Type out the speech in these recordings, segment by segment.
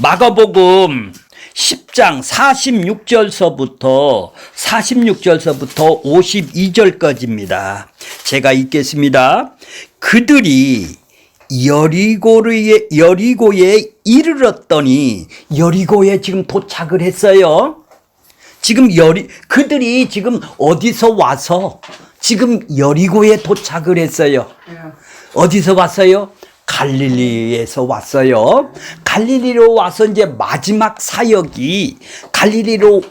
마가복음 10장 46절서부터 52절까지입니다. 제가 읽겠습니다. 그들이 여리고에 이르렀더니, 여리고에 지금 도착을 했어요. 그들이 지금 어디서 와서 지금 여리고에 도착을 했어요. 어디서 왔어요? 갈릴리에서 왔어요. 갈릴리로 와서 이제 마지막 사역이 갈릴리로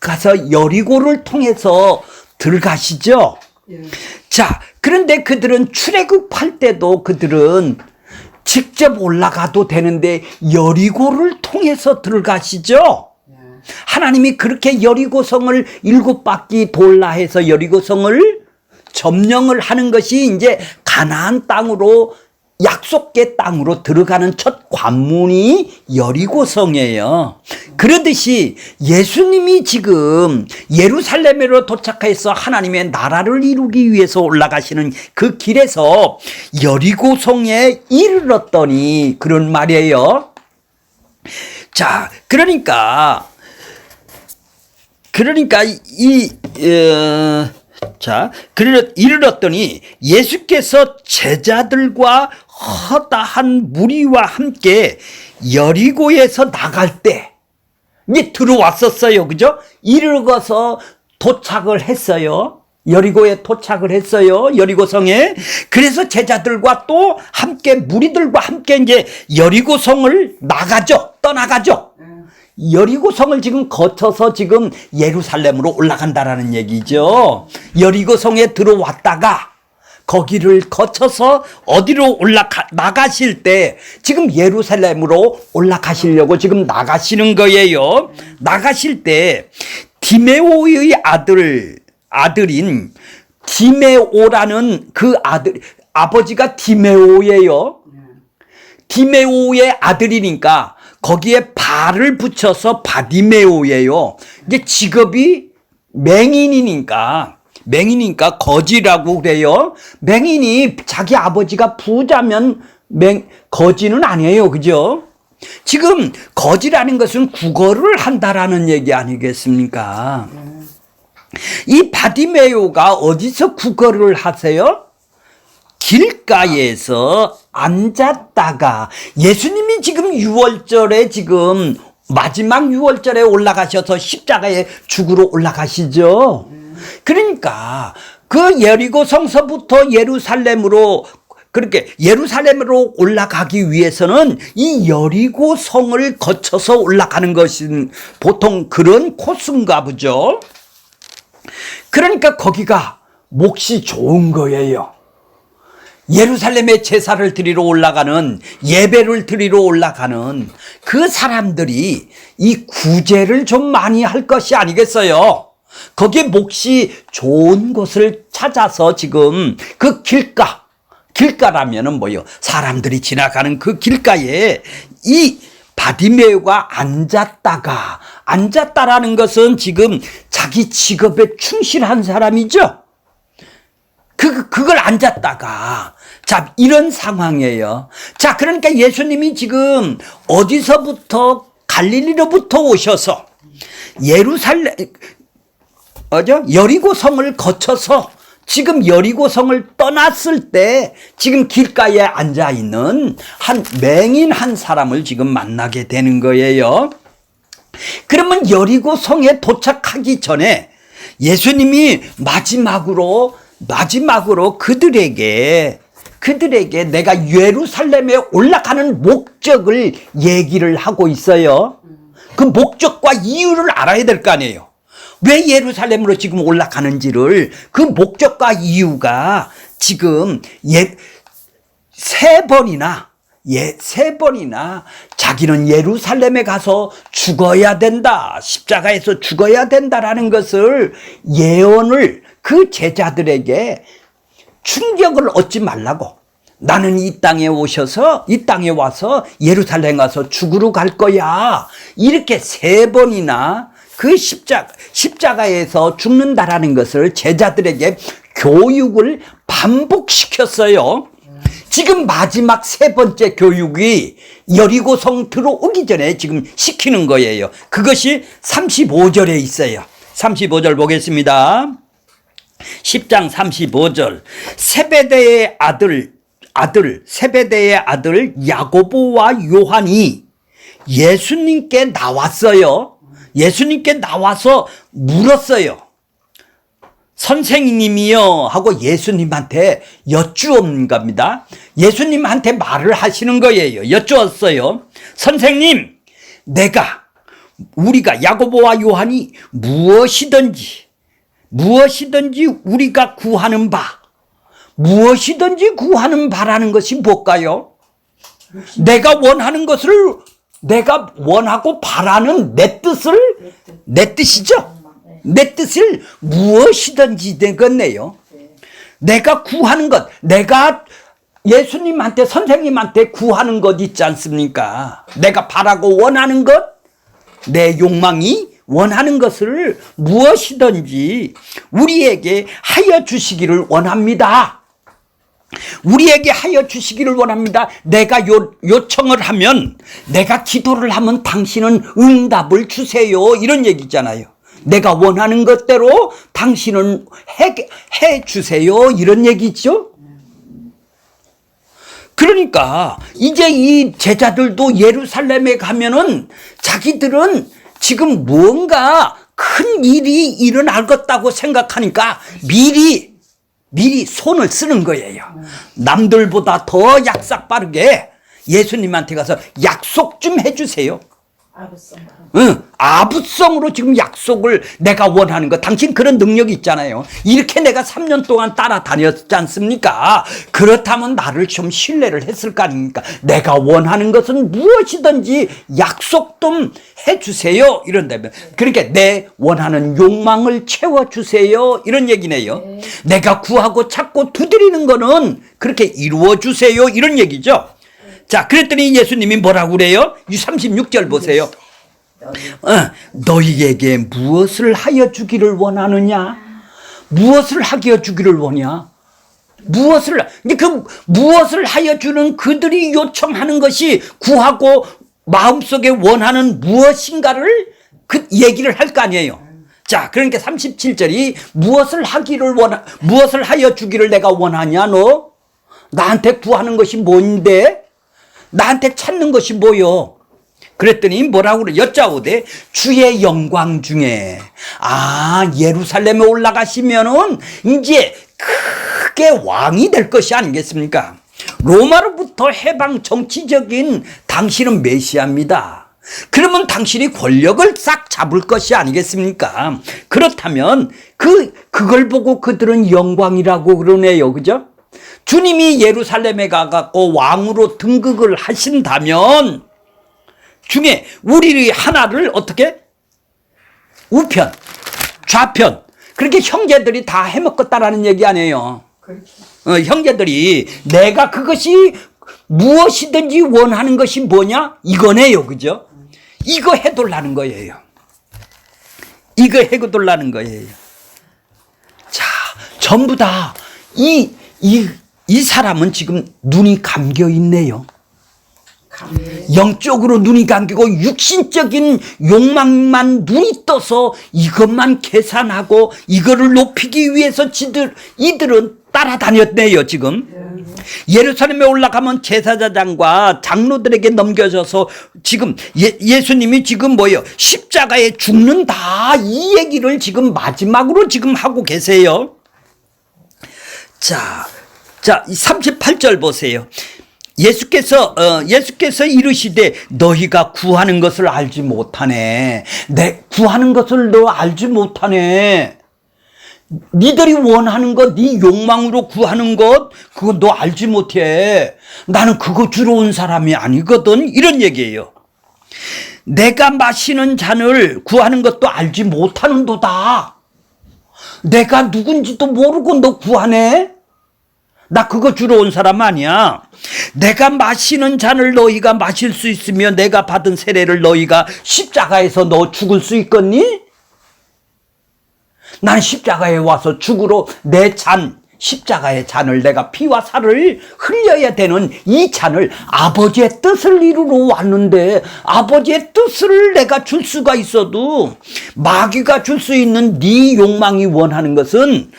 가서 여리고를 통해서 들어가시죠. 자, 그런데 그들은 출애굽할 때도 그들은 직접 올라가도 되는데 여리고를 통해서 들어가시죠. 하나님이 그렇게 여리고성을 7바퀴 돌라 해서 여리고성을 점령을 하는 것이 이제 가나안 땅으로, 약속의 땅으로 들어가는 첫 관문이 여리고성이에요. 그러듯이 예수님이 지금 예루살렘으로 도착해서 하나님의 나라를 이루기 위해서 올라가시는 그 길에서 여리고성에 이르렀더니, 그런 말이에요. 자, 그러니까 이르렀더니 예수께서 제자들과 허다한 무리와 함께 여리고에서 나갈 때 이제 들어왔었어요. 그죠? 이르러서 도착을 했어요. 여리고에 도착을 했어요. 여리고성에. 그래서 제자들과 또 함께, 무리들과 함께 이제 여리고성을 떠나가죠. 여리고성을 지금 거쳐서 지금 예루살렘으로 올라간다라는 얘기죠. 여리고성에 들어왔다가 거기를 거쳐서 어디로 나가실 때 지금 예루살렘으로 올라가시려고 지금 나가시는 거예요. 나가실 때 디메오의 아들인 디메오라는 그 아버지가 디메오예요. 디메오의 아들이니까 거기에 바를 붙여서 바디메오예요. 이게 직업이 맹인이니까 거지라고 그래요. 맹인이 자기 아버지가 부자면 거지는 아니에요. 그죠? 지금 거지라는 것은 국어를 한다라는 얘기 아니겠습니까? 이 바디메오가 어디서 국어를 하세요? 길가에서 앉았다가, 예수님이 지금 6월절에 지금 마지막 6월절에 올라가셔서 십자가에 죽으러 올라가시죠. 그러니까 그 여리고 성서부터 예루살렘으로, 그렇게 예루살렘으로 올라가기 위해서는 이 여리고 성을 거쳐서 올라가는 것은 보통 그런 코스인가 보죠. 그러니까 거기가 몫이 좋은 거예요. 예루살렘에 제사를 드리러 올라가는, 예배를 드리러 올라가는 그 사람들이 이 구제를 좀 많이 할 것이 아니겠어요? 거기에 몫이 좋은 곳을 찾아서 지금 그 길가라면은 뭐요? 사람들이 지나가는 그 길가에 이 바디메오가 앉았다라는 것은 지금 자기 직업에 충실한 사람이죠? 그걸 앉았다가, 자, 이런 상황이에요. 자, 그러니까 예수님이 지금 어디서부터, 갈릴리로부터 오셔서 여리고성을 거쳐서 지금 여리고성을 떠났을 때 지금 길가에 앉아있는 맹인 한 사람을 지금 만나게 되는 거예요. 그러면 여리고성에 도착하기 전에 예수님이 마지막으로 그들에게 내가 예루살렘에 올라가는 목적을 얘기를 하고 있어요. 그 목적과 이유를 알아야 될 거 아니에요. 왜 예루살렘으로 지금 올라가는지를, 그 목적과 이유가 지금 세 번이나 자기는 예루살렘에 가서 죽어야 된다, 십자가에서 죽어야 된다라는 것을 예언을 그 제자들에게 충격을 얻지 말라고, 나는 이 땅에 와서 예루살렘 가서 죽으러 갈 거야, 이렇게 3번이나 그 십자가에서 죽는다라는 것을 제자들에게 교육을 반복시켰어요. 지금 마지막 세 번째 교육이 여리고성 들어오기 전에 지금 시키는 거예요. 그것이 35절에 있어요. 35절 보겠습니다. 10장 35절. 세베대의 아들 야고보와 요한이 예수님께 나왔어요. 예수님께 나와서 물었어요. 선생님이요 하고 예수님한테 여쭈은 겁니다. 예수님한테 말을 하시는 거예요. 여쭈었어요. 선생님, 우리가 야고보와 요한이 무엇이든지 우리가 구하는 무엇이든지 구하는 바라는 것이 뭘까요? 내가 원하고 바라는 내 뜻이죠? 내 뜻을 무엇이든지 되겠네요. 내가 구하는 것, 내가 예수님한테, 선생님한테 구하는 것 있지 않습니까? 내가 바라고 원하는 것, 내 욕망이 원하는 것을 무엇이든지 우리에게 하여 주시기를 원합니다. 우리에게 하여 주시기를 원합니다. 내가 요청을 하면, 내가 기도를 하면 당신은 응답을 주세요. 이런 얘기잖아요. 내가 원하는 것대로 당신은 해 주세요. 이런 얘기죠. 그러니까 이제 이 제자들도 예루살렘에 가면은 자기들은 지금 뭔가 큰 일이 일어날 것다고 생각하니까 미리 손을 쓰는 거예요. 남들보다 더 약삭 빠르게 예수님한테 가서 약속 좀 해주세요. 아부성으로 지금 약속을, 내가 원하는 것, 당신 그런 능력이 있잖아요. 이렇게 내가 3년 동안 따라다녔지 않습니까? 그렇다면 나를 좀 신뢰를 했을 거 아닙니까? 내가 원하는 것은 무엇이든지 약속 좀 해주세요. 이런다면, 그러니까 내 원하는 욕망을 채워주세요. 이런 얘기네요. 내가 구하고 찾고 두드리는 거는 그렇게 이루어주세요. 이런 얘기죠. 자, 그랬더니 예수님이 뭐라고 그래요? 36절 보세요. 너희에게 무엇을 하여 주기를 원하느냐? 무엇을 하여 주기를 원하냐? 무엇을 하여 주는 그들이 요청하는 것이 구하고 마음속에 원하는 무엇인가를 얘기를 할 거 아니에요. 자, 그러니까 37절이 무엇을 하여 주기를 내가 원하냐? 너 나한테 구하는 것이 뭔데? 나한테 찾는 것이 뭐요? 그랬더니 뭐라고 그래? 여짜오되 주의 영광 중에, 예루살렘에 올라가시면은 이제 크게 왕이 될 것이 아니겠습니까? 로마로부터 해방, 정치적인 당신은 메시아입니다. 그러면 당신이 권력을 싹 잡을 것이 아니겠습니까? 그렇다면 그걸 보고 그들은 영광이라고 그러네요. 그죠? 주님이 예루살렘에 가갖고 왕으로 등극을 하신다면 중에 우리 하나를 어떻게? 우편, 좌편, 그렇게 형제들이 다 해먹겠다라는 얘기 아니에요. 형제들이 내가 그것이 무엇이든지 원하는 것이 뭐냐? 이거네요. 그죠? 이거 해달라는 거예요. 이거 해달라는 거예요. 자, 전부 다 이 사람은 지금 눈이 감겨 있네요. 영적으로 눈이 감기고 육신적인 욕망만 눈이 떠서 이것만 계산하고 이거를 높이기 위해서 이들은 따라다녔네요. 지금 예루살렘에 올라가면 제사장과 장로들에게 넘겨져서 지금 예수님이 지금 뭐예요? 십자가에 죽는다, 이 얘기를 지금 마지막으로 지금 하고 계세요. 자, 38절 보세요. 예수께서 이르시되 너희가 구하는 것을 알지 못하네. 구하는 것을 너 알지 못하네. 니들이 원하는 것, 네 욕망으로 구하는 것, 그거 너 알지 못해. 나는 그거 주러 온 사람이 아니거든. 이런 얘기예요. 내가 마시는 잔을 구하는 것도 알지 못하는도다. 내가 누군지도 모르고 너 구하네? 나 그거 주러 온 사람 아니야. 내가 마시는 잔을 너희가 마실 수 있으며 내가 받은 세례를 너희가 십자가에서 너 죽을 수 있겠니? 난 십자가에 와서 죽으러 내 잔, 십자가의 잔을 내가 피와 살을 흘려야 되는 이 잔을 아버지의 뜻을 이루러 왔는데 아버지의 뜻을 내가 줄 수가 있어도 마귀가 줄 수 있는 네 욕망이 원하는 것은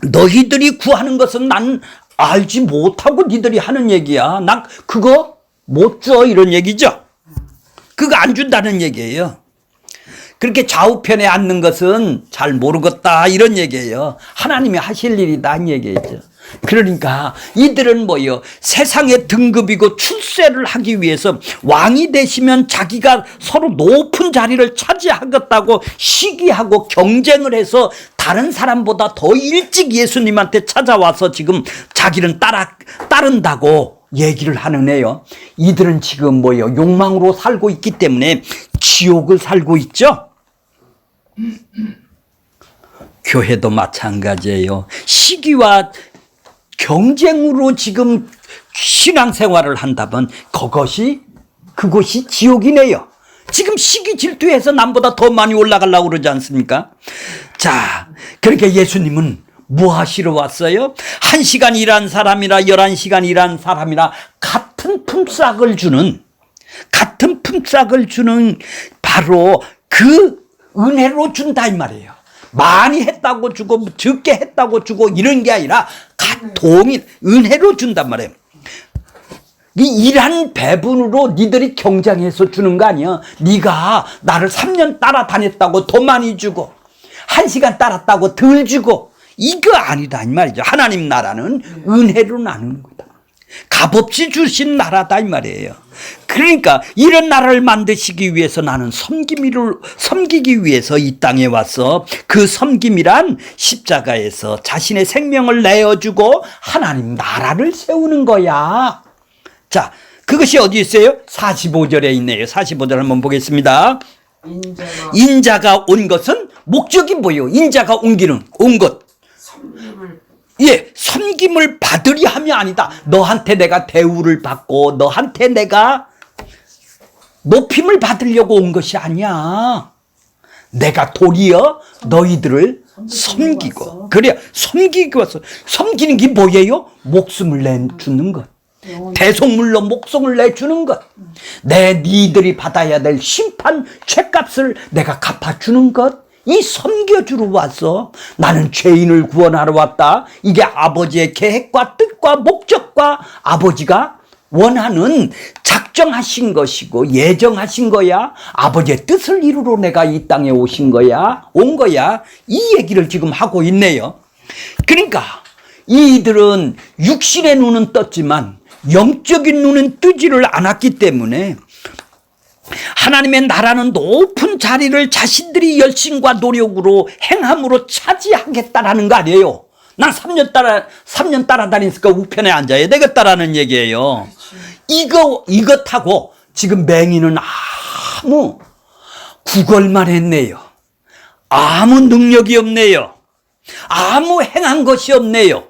너희들이 구하는 것은 난 알지 못하고 니들이 하는 얘기야. 난 그거 못 줘 이런 얘기죠. 그거 안 준다는 얘기예요. 그렇게 좌우편에 앉는 것은 잘 모르겠다 이런 얘기예요. 하나님이 하실 일이다 이 얘기죠. 그러니까 이들은 뭐예요? 세상의 등급이고 출세를 하기 위해서 왕이 되시면 자기가 서로 높은 자리를 차지하겠다고 시기하고 경쟁을 해서 다른 사람보다 더 일찍 예수님한테 찾아와서 지금 자기는 따른다고 얘기를 하는 애요. 이들은 지금 뭐예요? 욕망으로 살고 있기 때문에 지옥을 살고 있죠. 교회도 마찬가지예요. 시기와 경쟁으로 지금 신앙생활을 한다면 그것이 지옥이네요. 지금 시기 질투해서 남보다 더 많이 올라가려고 그러지 않습니까? 자, 그러니까 예수님은 뭐 하시러 왔어요? 1시간 일한 사람이나 11시간 일한 사람이나 같은 품삯을 주는 바로 그 은혜로 준다 이 말이에요. 많이 했다고 주고 적게 했다고 주고 이런 게 아니라 동일 은혜로 준단 말이에요. 이 일한 배분으로 니들이 경쟁해서 주는 거 아니야. 네가 나를 3년 따라다녔다고 더 많이 주고 1시간 따랐다고 덜 주고 이거 아니다 이 말이죠. 하나님 나라는 은혜로 나누는 거다. 값없이 주신 나라다 이 말이에요. 그러니까 이런 나라를 만드시기 위해서 나는 섬기기 위해서 이 땅에 와서 그 섬김이란 십자가에서 자신의 생명을 내어주고 하나님 나라를 세우는 거야. 자, 그것이 어디 있어요? 45절에 있네요. 45절 한번 보겠습니다. 인자가 온 것은 목적이 뭐예요? 인자가 온 것. 예, 섬김을 받으리 함이 아니다. 너한테 내가 대우를 받고 너한테 내가 높임을 받으려고 온 것이 아니야. 내가 도리어 너희들을 섬기고 그래 섬기기 왔어. 섬기는 게 뭐예요? 목숨을 내주는 것. 대속물로 목숨을 내주는 것. 니들이 받아야 될 심판 죄값을 내가 갚아주는 것. 이 섬겨주러 왔어. 나는 죄인을 구원하러 왔다. 이게 아버지의 계획과 뜻과 목적과 아버지가 원하는 작정하신 것이고 예정하신 거야. 아버지의 뜻을 이루러 내가 이 땅에 온 거야. 이 얘기를 지금 하고 있네요. 그러니까 이들은 육신의 눈은 떴지만 영적인 눈은 뜨지를 않았기 때문에 하나님의 나라는 높은 자리를 자신들이 열심과 노력으로 행함으로 차지하겠다라는 거 아니에요. 난 3년 따라다니니까 우편에 앉아야 되겠다라는 얘기예요. 이것하고 지금 맹인은 아무 구걸만 했네요. 아무 능력이 없네요. 아무 행한 것이 없네요.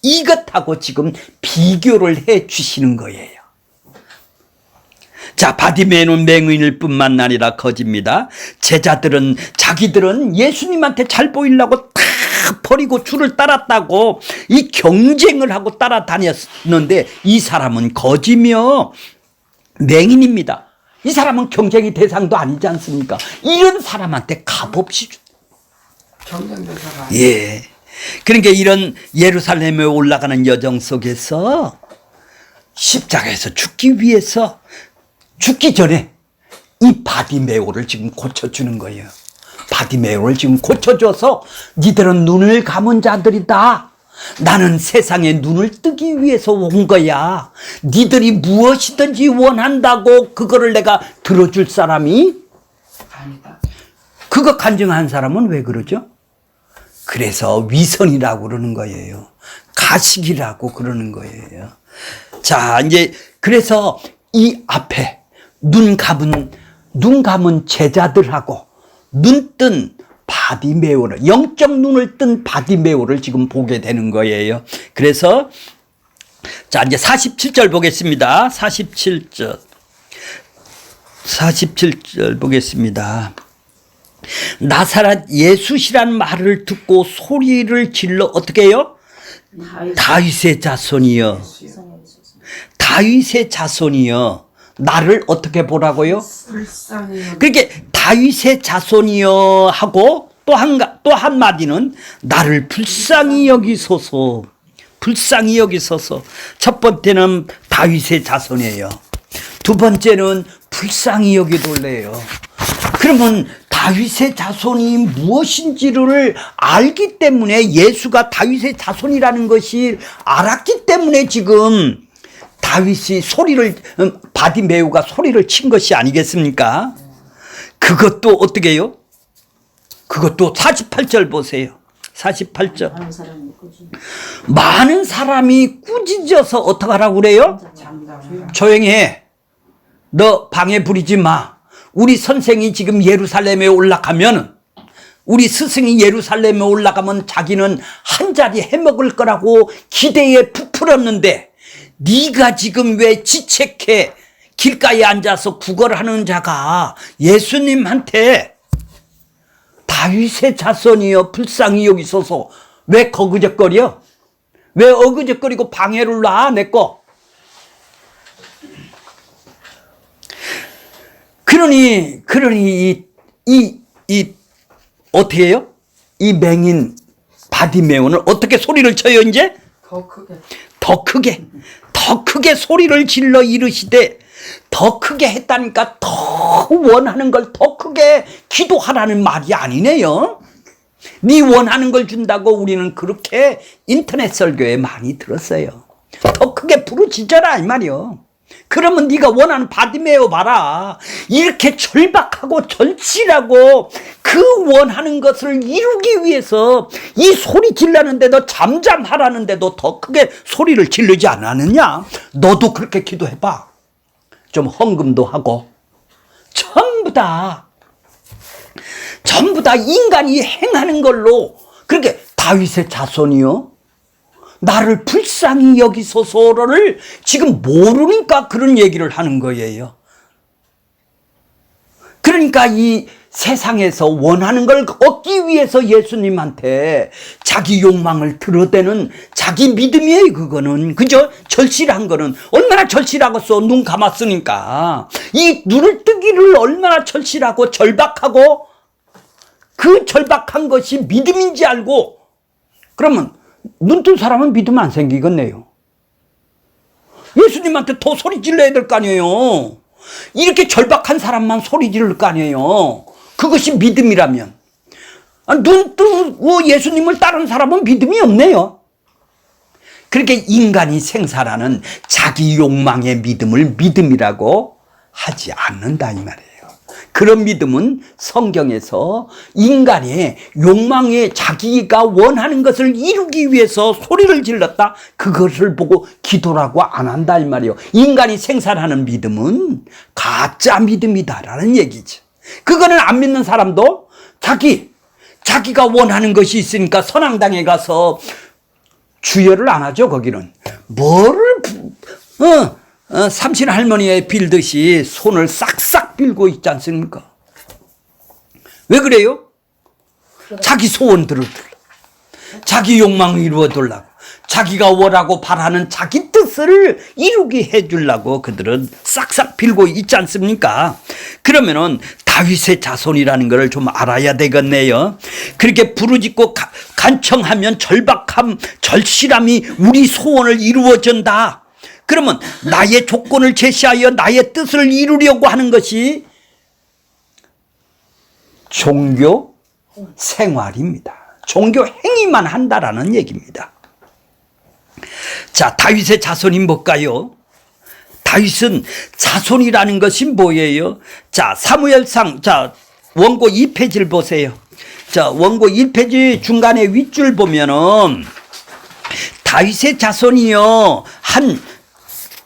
이것하고 지금 비교를 해 주시는 거예요. 자, 바디메오는 맹인일 뿐만 아니라 거짓입니다. 제자들은 자기들은 예수님한테 잘 보이려고 다 버리고 줄을 따랐다고 이 경쟁을 하고 따라다녔는데 이 사람은 거지며 맹인입니다. 이 사람은 경쟁의 대상도 아니지 않습니까? 이런 사람한테 값없이 경쟁 대상이 예. 그러니까 이런 예루살렘에 올라가는 여정 속에서 십자가에서 죽기 전에 이 바디메오를 지금 고쳐주는 거예요. 바디메오를 지금 고쳐줘서 니들은 눈을 감은 자들이다. 나는 세상에 눈을 뜨기 위해서 온 거야. 니들이 무엇이든지 원한다고 그거를 내가 들어줄 사람이 아니다. 그거 간증한 사람은 왜 그러죠? 그래서 위선이라고 그러는 거예요. 가식이라고 그러는 거예요. 자, 이제 그래서 이 앞에 눈 감은 제자들하고 눈 뜬 바디메오를, 영적 눈을 뜬 바디메오를 지금 보게 되는 거예요. 그래서 자, 이제 47절 보겠습니다. 47절 보겠습니다. 나사렛 예수시란 말을 듣고 소리를 질러 어떻게 해요? 다윗의 자손이여, 다윗의 자손이여, 나를 어떻게 보라고요? 불쌍히 그렇게 다윗의 자손이여 하고 또 한마디는 나를 불쌍히 여기소서. 불쌍히 여기소서. 첫 번째는 다윗의 자손이에요. 두 번째는 불쌍히 여기돌래요. 그러면 다윗의 자손이 무엇인지를 알기 때문에, 예수가 다윗의 자손이라는 것이 알았기 때문에 지금 다윗이 바디메오가 소리를 친 것이 아니겠습니까? 그것도 어떻게 해요? 그것도 48절 보세요. 48절. 많은 사람이 꾸짖어서 어떡하라고 그래요? 조용히 해. 너 방해 부리지 마. 우리 선생이 지금 예루살렘에 올라가면, 우리 스승이 예루살렘에 올라가면 자기는 한 자리 해먹을 거라고 기대에 부풀었는데, 네가 지금 왜 지책해 길가에 앉아서 구걸하는 자가 예수님한테 다윗의 자손이여 불쌍히 여기소서 왜 거그적거려? 왜 어그적거리고 방해를 놔 내 거? 그러니 이 어떻게 해요? 이 맹인 바디메오는 어떻게 소리를 쳐요? 이제 더 크게 소리를 질러 이르시되, 더 크게 했다니까 더 원하는 걸 더 크게 기도하라는 말이 아니네요. 네 원하는 걸 준다고 우리는 그렇게 인터넷 설교에 많이 들었어요. 더 크게 부르짖어라 이 말이요. 그러면 네가 원하는 바디메오 봐라. 이렇게 절박하고 절실하고 그 원하는 것을 이루기 위해서 이 소리 질르는데도, 잠잠하라는데도 더 크게 소리를 지르지 않았느냐? 너도 그렇게 기도해봐. 좀 헌금도 하고. 전부 다 인간이 행하는 걸로 그렇게 다윗의 자손이요, 나를 불쌍히 여기소서를 지금 모르니까 그런 얘기를 하는 거예요. 그러니까 이 세상에서 원하는 걸 얻기 위해서 예수님한테 자기 욕망을 드러대는 자기 믿음이에요. 그거는 그죠? 절실한 거는 얼마나 절실하겠어. 눈 감았으니까 이 눈을 뜨기를 얼마나 절실하고 절박하고, 그 절박한 것이 믿음인지 알고, 그러면 눈 뜬 사람은 믿음 안 생기겠네요. 예수님한테 더 소리 질러야 될 거 아니에요. 이렇게 절박한 사람만 소리 지를 거 아니에요. 그것이 믿음이라면. 눈 뜨고 예수님을 따르는 사람은 믿음이 없네요. 그렇게 인간이 생산하는 자기 욕망의 믿음을 믿음이라고 하지 않는다 이 말이에요. 그런 믿음은 성경에서 인간의 욕망에 자기가 원하는 것을 이루기 위해서 소리를 질렀다, 그것을 보고 기도라고 안 한다 이 말이에요. 인간이 생산하는 믿음은 가짜 믿음이다라는 얘기죠. 그거는 안 믿는 사람도 자기가 원하는 것이 있으니까 선앙당에 가서 주여를 안 하죠. 거기는 삼신 할머니에 빌듯이 손을 싹싹 빌고 있지 않습니까? 왜 그래요? 자기 소원 들어달라, 자기 욕망을 이루어달라고, 자기가 원하고 바라는 자기 뜻을 이루게 해주려고 그들은 싹싹 빌고 있지 않습니까? 그러면은 다윗의 자손이라는 것을 좀 알아야 되겠네요. 그렇게 부르짖고 간청하면 절박함, 절실함이 우리 소원을 이루어준다. 그러면 나의 조건을 제시하여 나의 뜻을 이루려고 하는 것이 종교 생활입니다. 종교 행위만 한다라는 얘기입니다. 자, 다윗의 자손이 뭘까요? 다윗은 자손이라는 것이 뭐예요? 자, 사무엘상, 원고 2페이지를 보세요. 자, 원고 1페이지 중간에 윗줄 보면은 다윗의 자손이요, 한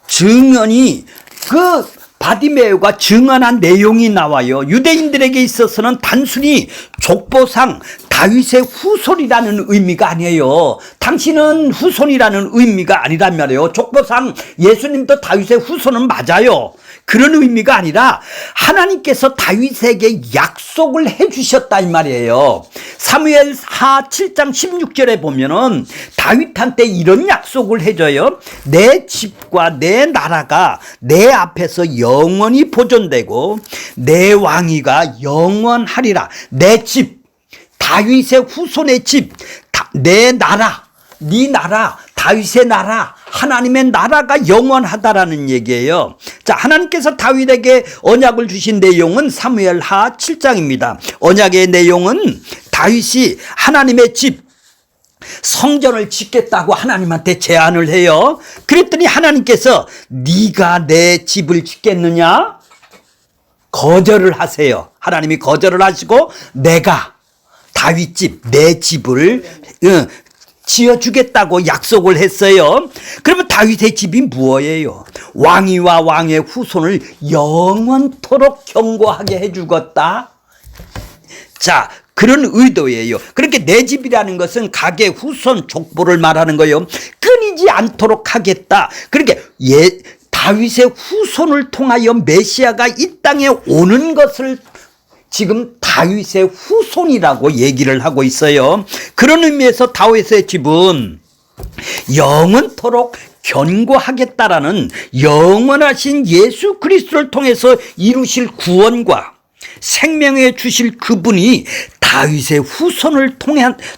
증언이, 그 바디메오가 증언한 내용이 나와요. 유대인들에게 있어서는 단순히 족보상 다윗의 후손이라는 의미가 아니에요. 당신은 후손이라는 의미가 아니란 말이에요. 족보상 예수님도 다윗의 후손은 맞아요. 그런 의미가 아니라 하나님께서 다윗에게 약속을 해주셨다 이 말이에요. 사무엘하 7장 16절에 보면은 다윗한테 이런 약속을 해줘요. 내 집과 내 나라가 내 앞에서 영원히 보존되고 내 왕위가 영원하리라. 내 집, 다윗의 후손의 집, 내 나라, 네 나라, 다윗의 나라, 하나님의 나라가 영원하다라는 얘기예요. 자, 하나님께서 다윗에게 언약을 주신 내용은 사무엘하 7장입니다. 언약의 내용은 다윗이 하나님의 집, 성전을 짓겠다고 하나님한테 제안을 해요. 그랬더니 하나님께서 네가 내 집을 짓겠느냐? 거절을 하세요. 하나님이 거절을 하시고 내가 다윗 집, 내 집을 지어주겠다고 약속을 했어요. 그러면 다윗의 집이 무엇이에요? 왕위와 왕의 후손을 영원토록 경고하게 해주겠다. 자, 그런 의도예요. 그렇게 내 집이라는 것은 가계 후손 족보를 말하는 거예요. 끊이지 않도록 하겠다. 그렇게 다윗의 후손을 통하여 메시아가 이 땅에 오는 것을 지금 다윗의 후손이라고 얘기를 하고 있어요. 그런 의미에서 다윗의 집은 영원토록 견고하겠다라는 영원하신 예수 그리스도를 통해서 이루실 구원과 생명에 주실 그분이 다윗의 후손을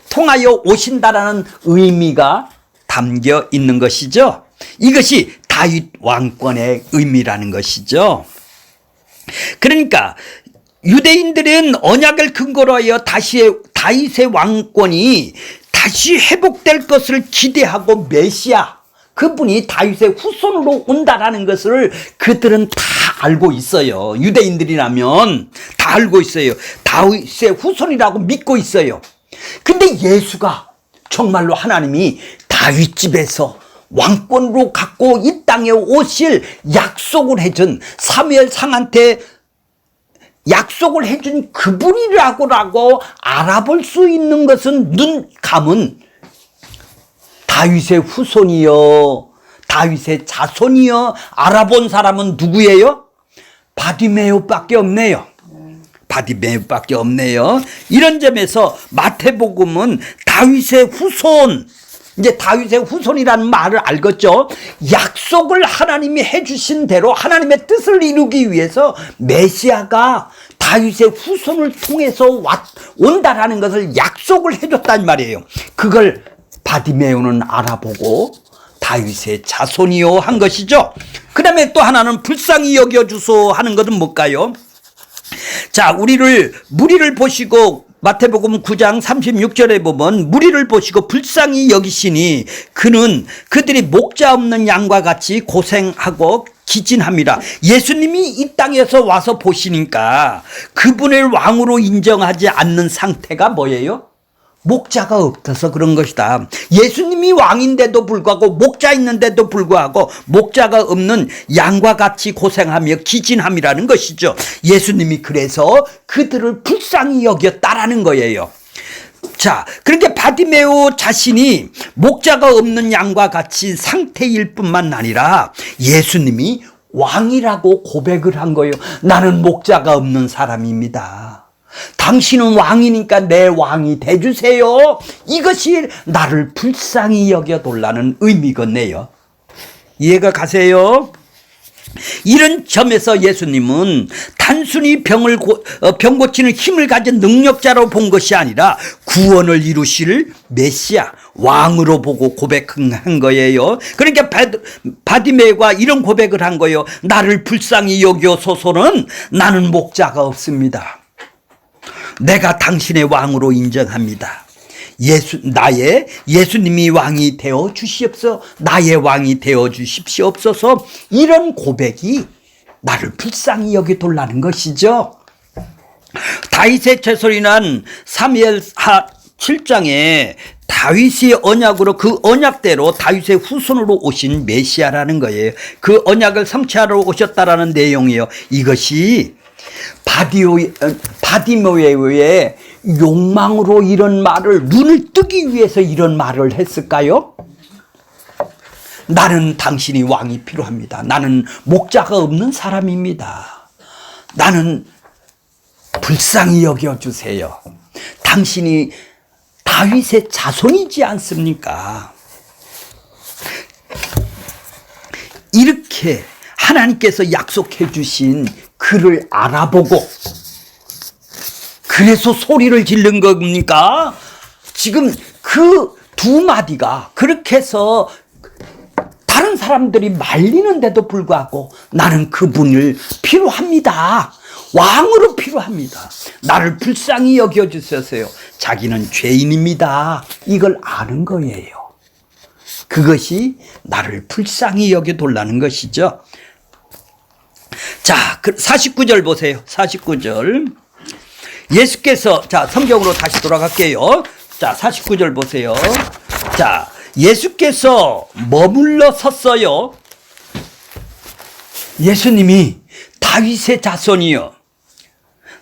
통하여 오신다라는 의미가 담겨 있는 것이죠. 이것이 다윗 왕권의 의미라는 것이죠. 그러니까 유대인들은 언약을 근거로 하여 다윗의 왕권이 다시 회복될 것을 기대하고 메시아, 그분이 다윗의 후손으로 온다라는 것을 그들은 다 알고 있어요. 유대인들이라면 다 알고 있어요. 다윗의 후손이라고 믿고 있어요. 근데 예수가 정말로 하나님이 다윗 집에서 왕권으로 갖고 이 땅에 오실 약속을 해준 사무엘상한테 약속을 해준 그분이라고 알아볼 수 있는 것은 눈 감은 다윗의 후손이요, 다윗의 자손이요 알아본 사람은 누구예요? 바디메오밖에 없네요. 바디메오밖에 없네요. 이런 점에서 마태복음은 다윗의 후손, 이제 다윗의 후손이라는 말을 알겠죠. 약속을 하나님이 해주신 대로 하나님의 뜻을 이루기 위해서 메시아가 다윗의 후손을 통해서 온다라는 것을 약속을 해줬단 말이에요. 그걸 바디메오는 알아보고 다윗의 자손이요 한 것이죠. 그 다음에 또 하나는 불쌍히 여겨주소 하는 것은 뭘까요? 자, 무리를 보시고 마태복음 9장 36절에 보면 무리를 보시고 불쌍히 여기시니 그는 그들이 목자 없는 양과 같이 고생하고 기진합니다. 예수님이 이 땅에서 와서 보시니까 그분을 왕으로 인정하지 않는 상태가 뭐예요? 목자가 없어서 그런 것이다. 예수님이 왕인데도 불구하고 목자 있는데도 불구하고 목자가 없는 양과 같이 고생하며 기진함이라는 것이죠. 예수님이 그래서 그들을 불쌍히 여겼다라는 거예요. 자, 그러니까 바디메오 자신이 목자가 없는 양과 같이 상태일 뿐만 아니라 예수님이 왕이라고 고백을 한 거예요. 나는 목자가 없는 사람입니다. 당신은 왕이니까 내 왕이 돼주세요. 이것이 나를 불쌍히 여겨달라는 의미겠네요. 이해가 가세요? 이런 점에서 예수님은 단순히 병 고치는 힘을 가진 능력자로 본 것이 아니라 구원을 이루실 메시아, 왕으로 보고 고백한 거예요. 그러니까 바디메오가 이런 고백을 한 거예요. 나를 불쌍히 여겨소서는 나는 목자가 없습니다. 내가 당신의 왕으로 인정합니다. 예수님이 왕이 되어 주시옵소서. 나의 왕이 되어 주십시옵소서. 이런 고백이 나를 불쌍히 여겨달라는 것이죠. 다윗의 채소리는 사무엘하 7장에 다윗이 언약으로 그 언약대로 다윗의 후손으로 오신 메시아라는 거예요. 그 언약을 성취하러 오셨다라는 내용이에요. 이것이 바디메오의 욕망으로 이런 말을, 눈을 뜨기 위해서 이런 말을 했을까요? 나는 당신이 왕이 필요합니다. 나는 목자가 없는 사람입니다. 나는 불쌍히 여겨주세요. 당신이 다윗의 자손이지 않습니까? 이렇게 하나님께서 약속해 주신 그를 알아보고 그래서 소리를 지른 겁니까? 지금 그 두 마디가 그렇게 해서 다른 사람들이 말리는데도 불구하고 나는 그분을 필요합니다. 왕으로 필요합니다. 나를 불쌍히 여겨주세요. 자기는 죄인입니다. 이걸 아는 거예요. 그것이 나를 불쌍히 여겨달라는 것이죠. 자, 49절 보세요. 49절. 예수께서, 자, 성경으로 다시 돌아갈게요. 자, 49절 보세요. 자, 예수께서 머물러 섰어요. 예수님이 다윗의 자손이여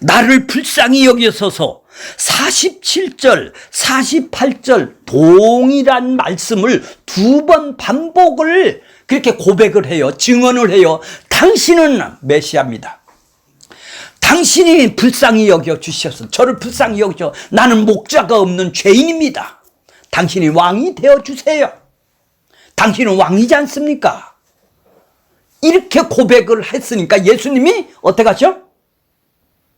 나를 불쌍히 여기소서 47절, 48절 동일한 말씀을 두 번 반복을 그렇게 고백을 해요. 증언을 해요. 당신은 메시아입니다. 당신이 불쌍히 여겨주셔서 저를 불쌍히 여겨 나는 목자가 없는 죄인입니다. 당신이 왕이 되어주세요. 당신은 왕이지 않습니까? 이렇게 고백을 했으니까 예수님이 어떻게 하죠?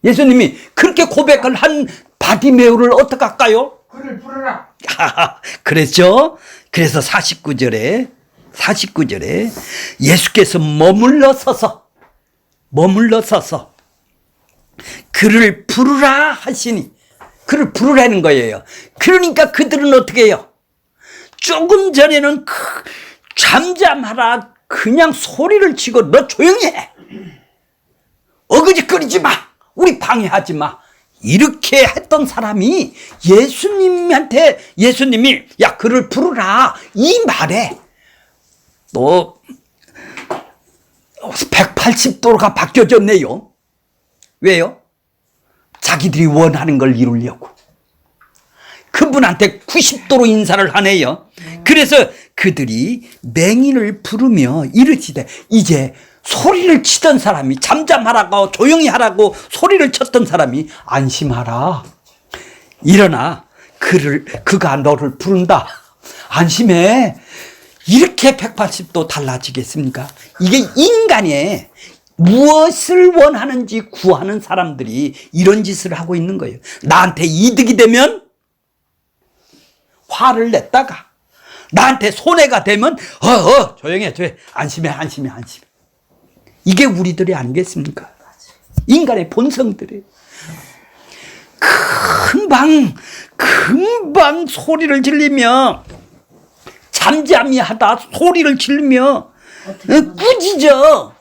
예수님이 그렇게 고백을 한 바디메오를 어떻게 할까요? 그를 부르라. 그랬죠? 그래서 49절에 예수께서 머물러 서서 그를 부르라 하시니 그를 부르라는 거예요. 그러니까 그들은 어떻게 해요? 조금 전에는 잠잠하라 그냥 소리를 치고 너 조용히 해. 어그지거리지 마. 우리 방해하지 마. 이렇게 했던 사람이 예수님이 야 그를 부르라 이 말에 또 180도가 바뀌어졌네요. 왜요? 자기들이 원하는 걸 이루려고 그분한테 90도로 인사를 하네요. 그래서 그들이 맹인을 부르며 이르시되 이제 소리를 치던 사람이 잠잠하라고 조용히 하라고 소리를 쳤던 사람이 안심하라. 일어나 그가 너를 부른다. 안심해. 이렇게 180도 달라지겠습니까? 이게 인간의 무엇을 원하는지 구하는 사람들이 이런 짓을 하고 있는 거예요. 나한테 이득이 되면 화를 냈다가 나한테 손해가 되면 조용해. 안심해. 이게 우리들이 아니겠습니까? 인간의 본성들이에요. 금방 소리를 지르며 잠잠히 하다 소리를 지르며 꾸짖어.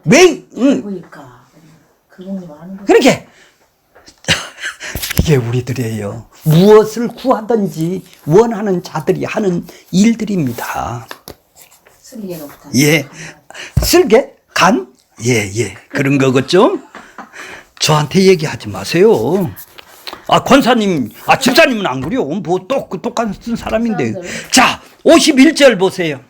그러니까 그분이 많은 거. 그렇게 이게 우리들이에요. 무엇을 구하든지 원하는 자들이 하는 일들입니다. 쓸개 높다. 예, 쓸개? 간? 예, 그런 거겠죠? 저한테 얘기하지 마세요. 권사님, 집사님은 안 그래요. 뭐 똑같은 사람인데. 자, 51절 보세요.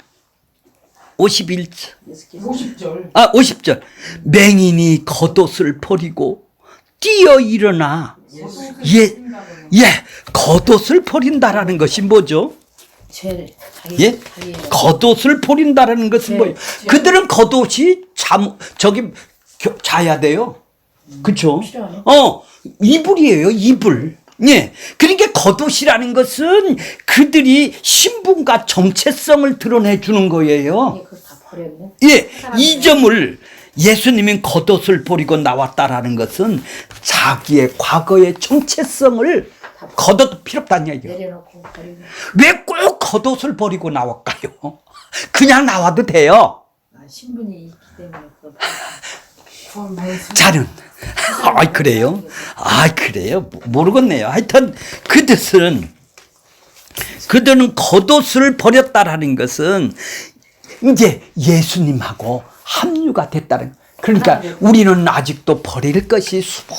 51절. 50절. 50절. 맹인이 겉옷을 버리고 뛰어 일어나. 겉옷을 버린다라는 것이 뭐죠? 죄를. 예? 겉옷을 버린다라는 것은 뭐예요? 그들은 겉옷이 자야 돼요. 그쵸? 이불이에요, 이불. 예. 그러니까 겉옷이라는 것은 그들이 신분과 정체성을 드러내 주는 거예요. 그거 다 버렸네. 예. 이 점을 예수님이 겉옷을 버리고 나왔다라는 것은 자기의 과거의 정체성을 겉옷도 필요 없다는 얘기예요. 내려놓고 버리고. 왜 꼭 겉옷을 버리고 나올까요? 그냥 나와도 돼요. 신분이 있기 때문에 그거. 자는 그래요? 그래요? 모르겠네요. 하여튼 그들은 겉옷을 버렸다라는 것은 이제 예수님하고 합류가 됐다는. 그러니까 우리는 아직도 버릴 것이 수북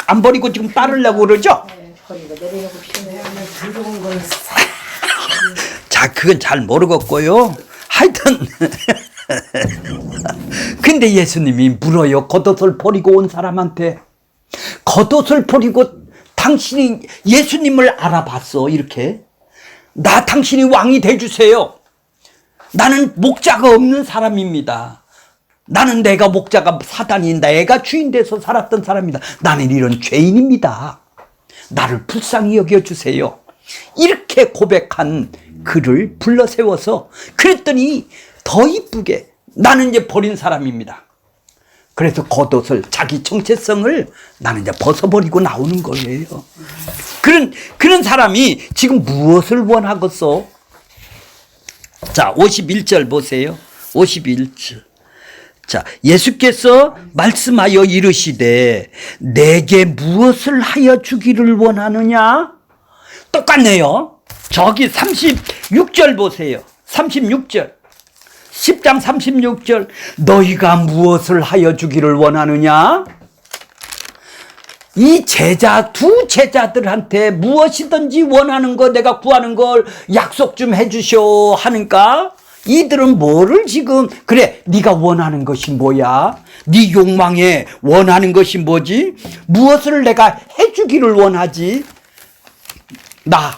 안 버리고 지금 따르려고 그러죠? 버리고 내려놓고 피우는 부러운 걸 자, 그건 잘 모르겠고요. 하여튼 근데 예수님이 물어요. 겉옷을 버리고 온 사람한테. 겉옷을 버리고 당신이 예수님을 알아봤어. 이렇게 나 당신이 왕이 돼주세요. 나는 목자가 없는 사람입니다. 나는 내가 목자가 사단인다. 애가 주인 돼서 살았던 사람이다. 나는 이런 죄인입니다. 나를 불쌍히 여겨주세요. 이렇게 고백한 그를 불러 세워서 그랬더니 더 이쁘게 나는 이제 버린 사람입니다. 그래서 겉옷을 자기 정체성을 나는 이제 벗어버리고 나오는 거예요. 그런 사람이 지금 무엇을 원하겠어? 자, 51절 보세요. 51절. 자, 예수께서 말씀하여 이르시되 내게 무엇을 하여 주기를 원하느냐? 똑같네요. 저기 36절 보세요. 36절. 10장 36절. 너희가 무엇을 하여 주기를 원하느냐? 이 두 제자들한테 무엇이든지 원하는 거 내가 구하는 걸 약속 좀 해주쇼 하니까 이들은 뭐를 지금 그래 네가 원하는 것이 뭐야? 네 욕망에 원하는 것이 뭐지? 무엇을 내가 해주기를 원하지? 나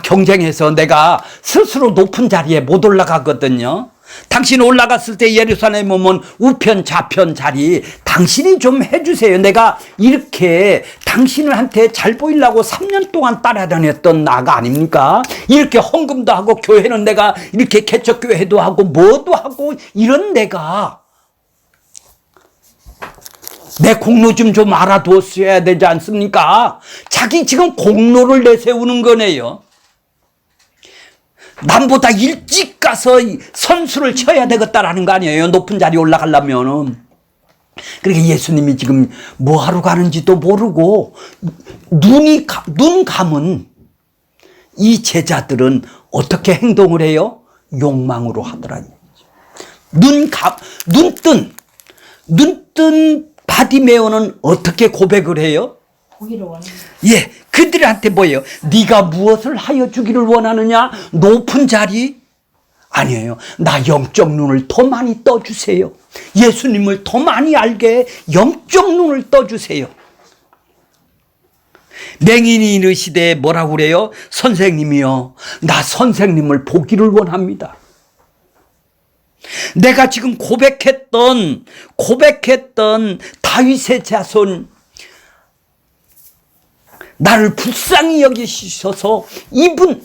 경쟁해서 내가 스스로 높은 자리에 못 올라가거든요. 당신 올라갔을 때 예루살렘 오면 우편 좌편 자리 당신이 좀 해주세요. 내가 이렇게 당신한테 잘 보이려고 3년 동안 따라다녔던 나가 아닙니까? 이렇게 헌금도 하고 교회는 내가 이렇게 개척교회도 하고 뭐도 하고 이런 내가 내 공로 좀 알아두었어야 되지 않습니까? 자기 지금 공로를 내세우는 거네요. 남보다 일찍 가서 선수를 쳐야 되겠다라는 거 아니에요. 높은 자리에 올라가려면은. 그러니까 예수님이 지금 뭐 하러 가는지도 모르고 눈 감은 이 제자들은 어떻게 행동을 해요? 욕망으로 하더라니. 눈뜬 바디메오는 어떻게 고백을 해요? 보기를 원합니다. 예, 그들한테 뭐예요? 네가 무엇을 하여 주기를 원하느냐? 높은 자리? 아니에요. 나 영적 눈을 더 많이 떠주세요. 예수님을 더 많이 알게 영적 눈을 떠주세요. 맹인이 이르시되 뭐라고 그래요? 선생님이요, 나 선생님을 보기를 원합니다. 내가 지금 고백했던 다윗의 자손 나를 불쌍히 여기셔서 이분을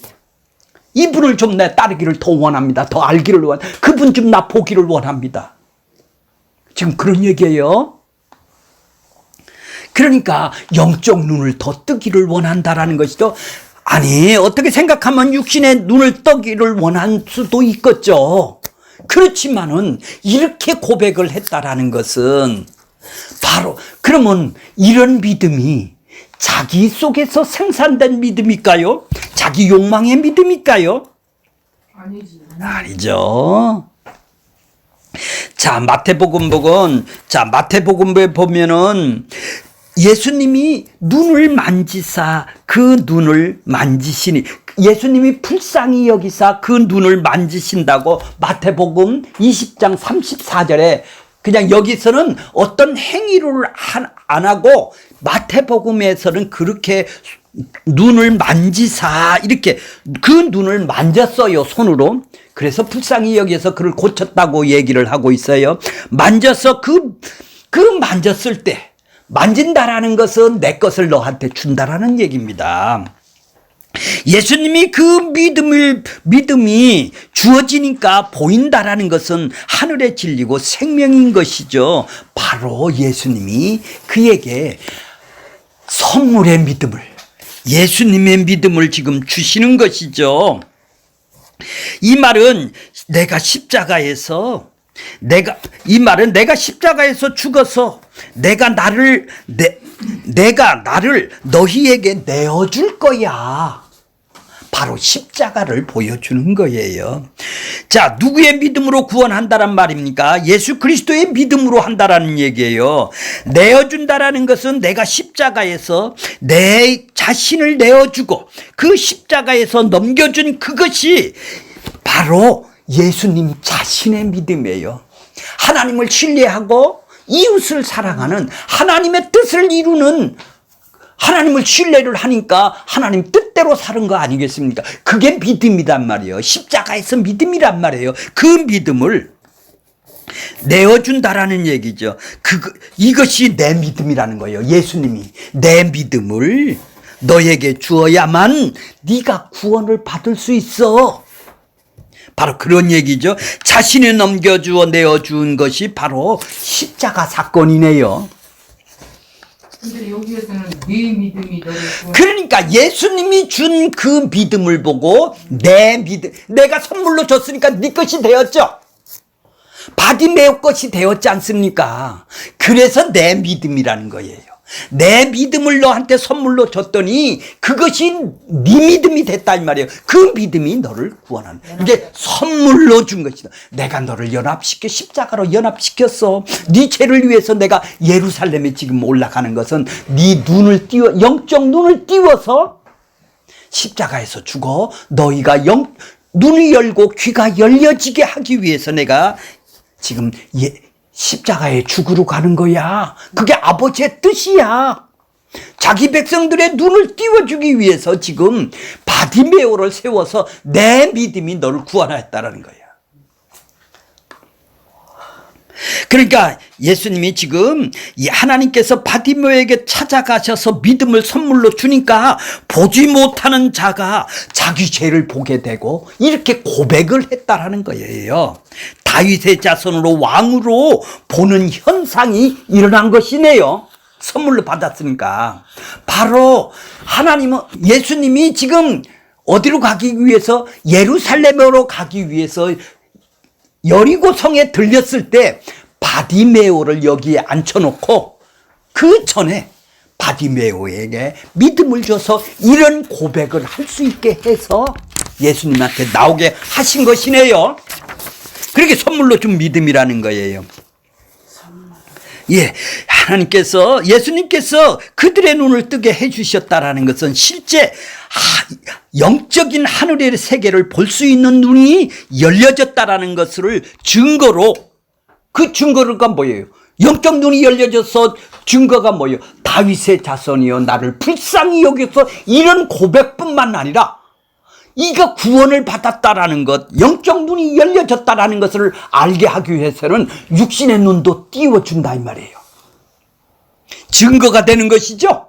좀 내 따르기를 더 원합니다. 더 알기를 원합니다. 그분 좀 나 보기를 원합니다. 지금 그런 얘기예요. 그러니까 영적 눈을 더 뜨기를 원한다라는 것이죠. 아니, 어떻게 생각하면 육신의 눈을 뜨기를 원할 수도 있겠죠. 그렇지만은 이렇게 고백을 했다라는 것은 바로 그러면 이런 믿음이 자기 속에서 생산된 믿음일까요? 자기 욕망의 믿음일까요? 아니지. 아니죠. 자, 마태복음에 보면은 예수님이 눈을 만지사 그 눈을 만지시니, 예수님이 불쌍히 여기사 그 눈을 만지신다고 마태복음 20장 34절에 그냥 여기서는 어떤 행위를 안 하고 마태복음에서는 그렇게 눈을 만지사 이렇게 그 눈을 만졌어요, 손으로. 그래서 불쌍히 여기서 그를 고쳤다고 얘기를 하고 있어요. 만져서 그 만졌을 때, 만진다라는 것은 내 것을 너한테 준다라는 얘기입니다. 예수님이 그 믿음이 주어지니까 보인다라는 것은 하늘의 진리고 생명인 것이죠. 바로 예수님이 그에게 선물의 믿음을, 예수님의 믿음을 지금 주시는 것이죠. 이 말은 내가 십자가에서 죽어서 내가 나를 너희에게 내어줄 거야. 바로 십자가를 보여주는 거예요. 자, 누구의 믿음으로 구원한다란 말입니까? 예수 그리스도의 믿음으로 한다라는 얘기예요. 내어준다라는 것은 내가 십자가에서 내 자신을 내어주고 그 십자가에서 넘겨준 그것이 바로 예수님 자신의 믿음이에요. 하나님을 신뢰하고 이웃을 사랑하는 하나님의 뜻을 이루는, 하나님을 신뢰를 하니까 하나님 뜻대로 사는 거 아니겠습니까? 그게 믿음이란 말이에요. 십자가에서 믿음이란 말이에요. 그 믿음을 내어준다라는 얘기죠. 이것이 내 믿음이라는 거예요. 예수님이 내 믿음을 너에게 주어야만 네가 구원을 받을 수 있어. 바로 그런 얘기죠. 자신이 넘겨주어 내어준 것이 바로 십자가 사건이네요. 근데 여기에서는 네 믿음이 너를 구원. 그러니까 예수님이 준 그 믿음을 보고 내 믿음, 내가 선물로 줬으니까 네 것이 되었죠. 바디메오 것이 되었지 않습니까? 그래서 내 믿음이라는 거예요. 내 믿음을 너한테 선물로 줬더니 그것이 네 믿음이 됐다 이 말이에요. 그 믿음이 너를 구원하는, 이게 선물로 준 것이다. 내가 너를 연합시켜 십자가로 연합시켰어. 네 죄를 위해서 내가 예루살렘에 지금 올라가는 것은 네 눈을 띄워, 영적 눈을 띄워서 십자가에서 죽어 너희가 눈이 열고 귀가 열려지게 하기 위해서 내가 지금 십자가에 죽으러 가는 거야. 그게 아버지의 뜻이야. 자기 백성들의 눈을 띄워주기 위해서 지금 바디메오를 세워서 내 믿음이 너를 구원하였다라는 거야. 그러니까 예수님이 지금 하나님께서 바디메오에게 찾아가셔서 믿음을 선물로 주니까 보지 못하는 자가 자기 죄를 보게 되고 이렇게 고백을 했다라는 거예요. 다윗의 자손으로 왕으로 보는 현상이 일어난 것이네요. 선물로 받았으니까. 바로 하나님은, 예수님이 지금 어디로 가기 위해서, 예루살렘으로 가기 위해서 여리고 성에 들렸을 때 바디메오를 여기에 앉혀놓고 그 전에 바디메오에게 믿음을 줘서 이런 고백을 할 수 있게 해서 예수님한테 나오게 하신 것이네요. 그렇게 선물로 준 믿음이라는 거예요. 예, 하나님께서, 예수님께서 그들의 눈을 뜨게 해주셨다라는 것은 실제 영적인 하늘의 세계를 볼 수 있는 눈이 열려졌다라는 것을 증거로, 그 증거가 뭐예요? 영적 눈이 열려져서 증거가 뭐예요? 다윗의 자손이여 나를 불쌍히 여겨서, 이런 고백뿐만 아니라 이가 구원을 받았다라는 것, 영적 눈이 열려졌다라는 것을 알게 하기 위해서는 육신의 눈도 띄워준다 이 말이에요. 증거가 되는 것이죠.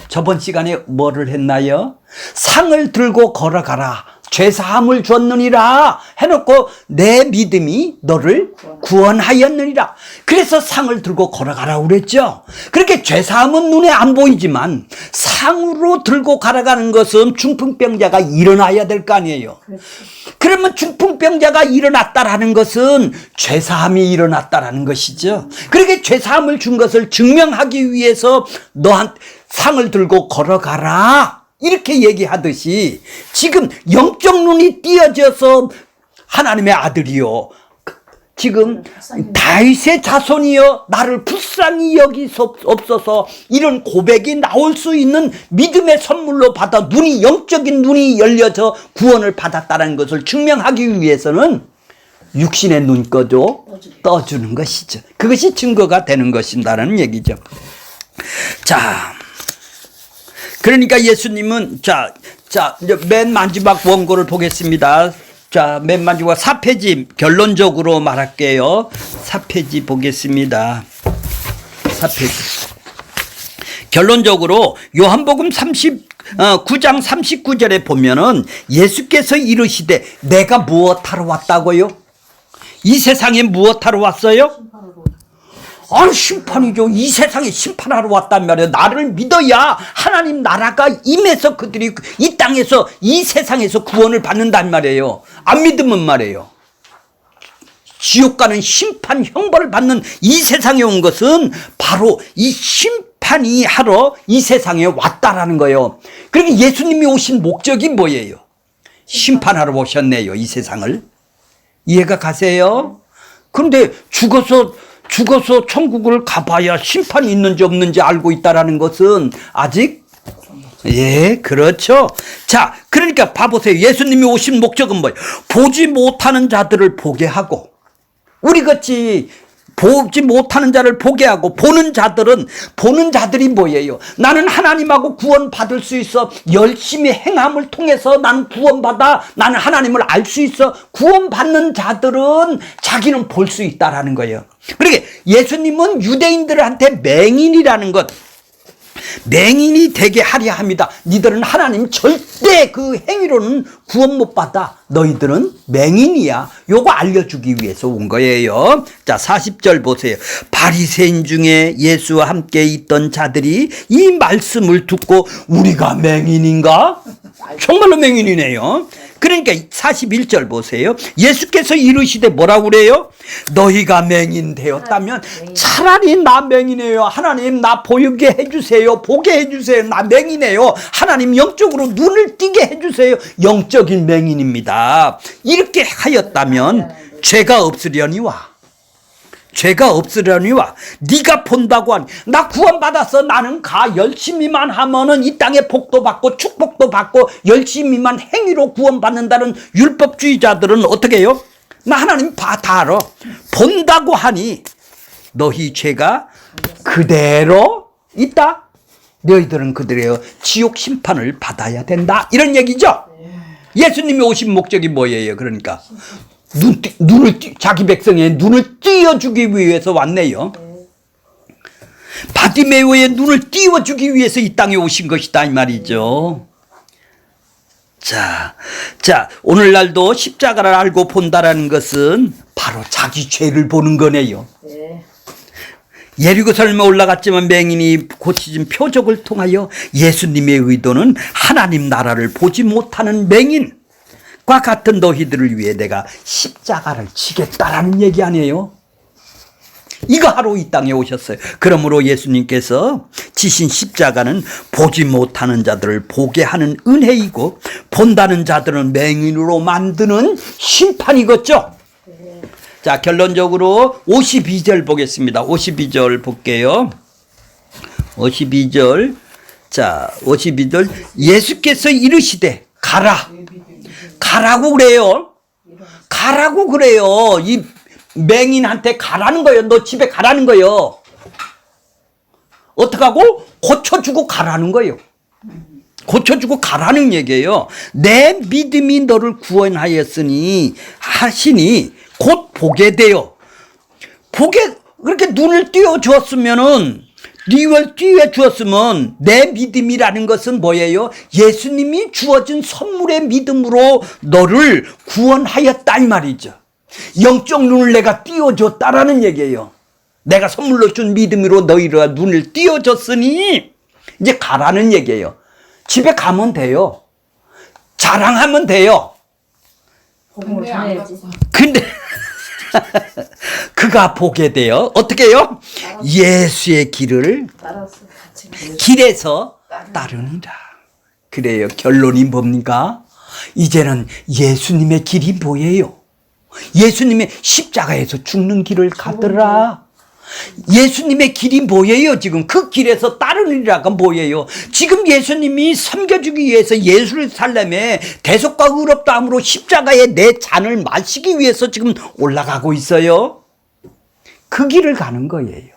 저번 시간에 뭐를 했나요? 상을 들고 걸어가라, 죄사함을 줬느니라 해놓고 내 믿음이 너를 구원하였느니라. 그래서 상을 들고 걸어가라고 그랬죠. 그렇게 죄사함은 눈에 안 보이지만 상으로 들고 걸어가는 것은 중풍병자가 일어나야 될 거 아니에요. 그러면 중풍병자가 일어났다라는 것은 죄사함이 일어났다라는 것이죠. 그렇게 죄사함을 준 것을 증명하기 위해서 너한테 상을 들고 걸어가라 이렇게 얘기하듯이 지금 영적 눈이 띄어져서 하나님의 아들이요, 지금 다윗의 자손이여 나를 불쌍히 여기옵소서, 이런 고백이 나올 수 있는 믿음의 선물로 받아 눈이, 영적인 눈이 열려서 구원을 받았다는 것을 증명하기 위해서는 육신의 눈꺼도 떠주는 것이죠. 그것이 증거가 되는 것이다라는 얘기죠. 자, 그러니까 예수님은 이제 맨 마지막 원고를 보겠습니다. 자, 맨 마지막 4페이지 결론적으로 말할게요. 4페이지 보겠습니다. 4페이지. 결론적으로 요한복음 9장 39절에 보면은 예수께서 이르시되 내가 무엇하러 왔다고요? 이 세상에 무엇하러 왔어요? 심판이죠. 이 세상에 심판하러 왔단 말이에요. 나를 믿어야 하나님 나라가 임해서 그들이 이 땅에서, 이 세상에서 구원을 받는단 말이에요. 안 믿으면 말이에요, 지옥 가는 심판 형벌을 받는 이 세상에 온 것은 바로 이 심판이 하러 이 세상에 왔다라는 거예요. 그러니까 예수님이 오신 목적이 뭐예요? 심판하러 오셨네요, 이 세상을. 이해가 가세요? 그런데 죽어서 천국을 가봐야 심판이 있는지 없는지 알고 있다라는 것은 아직 예, 그렇죠. 자, 그러니까 봐보세요. 예수님이 오신 목적은 뭐예요? 보지 못하는 자들을 보게 하고, 우리같이 보지 못하는 자를 보게 하고, 보는 자들이 뭐예요? 나는 하나님하고 구원받을 수 있어. 열심히 행함을 통해서 나는 구원받아. 나는 하나님을 알 수 있어. 구원받는 자들은 자기는 볼 수 있다라는 거예요. 그러니까 예수님은 유대인들한테 맹인이라는 것, 맹인이 되게 하려 합니다. 니들은 하나님 절대 그 행위로는 구원 못 받아. 너희들은 맹인이야. 요거 알려주기 위해서 온 거예요. 자, 40절 보세요. 바리새인 중에 예수와 함께 있던 자들이 이 말씀을 듣고 우리가 맹인인가? 정말로 맹인이네요. 그러니까 41절 보세요. 예수께서 이르시되 뭐라고 그래요? 너희가 맹인 되었다면 차라리 나 맹인이에요. 하나님 나 보이게 해주세요. 보게 해주세요. 나 맹인이에요. 하나님 영적으로 눈을 띄게 해주세요. 영적인 맹인입니다. 이렇게 하였다면 죄가 없으려니와 네가 본다고 하니 나 구원받았어. 나는 가 열심히만 하면은 이 땅에 복도 받고 축복도 받고 열심히만 행위로 구원받는다는 율법주의자들은 어떻게 해요? 나 하나님 다 알아. 본다고 하니 너희 죄가 그대로 있다. 너희들은 그대로 지옥 심판을 받아야 된다. 이런 얘기죠. 예수님이 오신 목적이 뭐예요? 그러니까 자기 백성의 눈을 띄워주기 위해서 왔네요. 바디메오의 눈을 띄워주기 위해서 이 땅에 오신 것이다 이 말이죠. 자, 오늘날도 십자가를 알고 본다라는 것은 바로 자기 죄를 보는 거네요. 예리고 설마 올라갔지만 맹인이 고치진 표적을 통하여 예수님의 의도는 하나님 나라를 보지 못하는 맹인 과 같은 너희들을 위해 내가 십자가를 지겠다라는 얘기 아니에요? 이거 하러 이 땅에 오셨어요. 그러므로 예수님께서 지신 십자가는 보지 못하는 자들을 보게 하는 은혜이고 본다는 자들은 맹인으로 만드는 심판이겠죠. 자, 결론적으로 52절 보겠습니다. 52절 볼게요. 52절. 자, 52절. 예수께서 이르시되 가라고 그래요. 가라고 그래요. 이 맹인한테 가라는 거예요. 너 집에 가라는 거예요. 어떡하고? 고쳐주고 가라는 거예요. 고쳐주고 가라는 얘기예요. 내 믿음이 너를 구원하였으니 하시니 곧 보게 돼요. 그렇게 눈을 띄워주었으면은 니를 띄워주었으면 내 믿음이라는 것은 뭐예요? 예수님이 주어진 선물의 믿음으로 너를 구원하였다 이 말이죠. 영적 눈을 내가 띄워줬다라는 얘기예요. 내가 선물로 준 믿음으로 너희가 눈을 띄워줬으니 이제 가라는 얘기예요. 집에 가면 돼요. 자랑하면 돼요. 복음을 전해야지. 근데 그가 보게 돼요. 어떻게 해요? 예수의 길을 길에서 따르니라. 그래요. 결론이 뭡니까? 이제는 예수님의 길이 뭐예요? 예수님의 십자가에서 죽는 길을 가더라. 예수님의 길이 뭐예요? 지금 그 길에서 따르니라가 뭐예요? 지금 예수님이 섬겨주기 위해서 예루살렘에 대속과 의롭다함으로 십자가에 내 잔을 마시기 위해서 지금 올라가고 있어요. 그 길을 가는 거예요.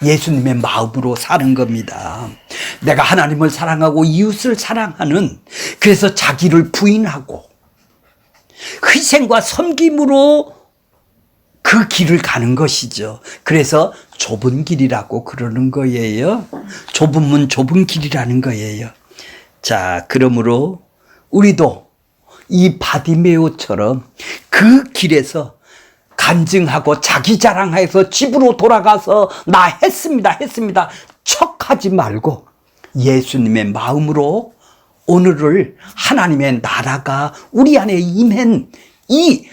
예수님의 마음으로 사는 겁니다. 내가 하나님을 사랑하고 이웃을 사랑하는, 그래서 자기를 부인하고 희생과 섬김으로 그 길을 가는 것이죠. 그래서 좁은 길이라고 그러는 거예요. 좁은 문 좁은 길이라는 거예요. 자, 그러므로 우리도 이 바디메오처럼 그 길에서 간증하고 자기 자랑해서 집으로 돌아가서 나 했습니다 척하지 말고 예수님의 마음으로 오늘을 하나님의 나라가 우리 안에 임한 이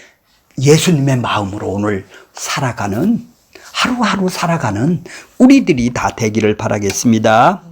예수님의 마음으로 오늘 살아가는, 하루하루 살아가는 우리들이 다 되기를 바라겠습니다.